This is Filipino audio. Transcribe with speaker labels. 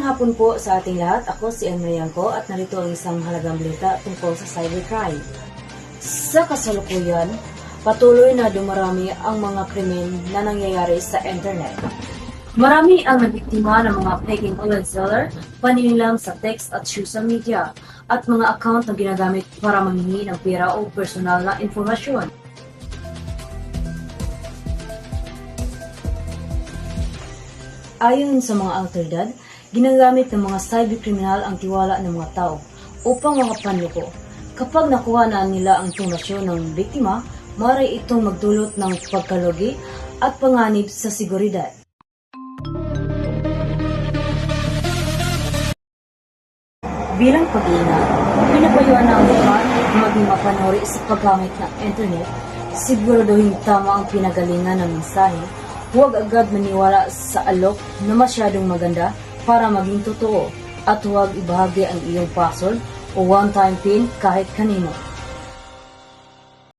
Speaker 1: Magandang hapon po sa ating lahat. Ako si Anne Mariangco at narito ang isang mahalagang balita tungkol sa cybercrime. Sa kasalukuyan, patuloy na dumarami ang mga krimen na nangyayari sa internet. Marami ang nabiktima ng mga peking online seller, paninilam sa text at social media, at mga account na ginagamit para manghingi ng pera o personal na informasyon. Ayon sa mga awtoridad, ginagamit ng mga cyberkriminal ang tiwala ng mga tao upang makapanloko. Kapag nakuha na nila ang impormasyon ng biktima, maaari itong magdulot ng pagkalugi at panganib sa seguridad. Bilang pag-iingat, pinapayuan ng lugar na maging mapanuri sa paggamit ng internet. Siguraduhin tama ang pinagalingan ng mensahe. Huwag agad maniwala sa alok na masyadong maganda para maging totoo, at huwag ibahagi ang iyong password o one-time PIN kahit kanino.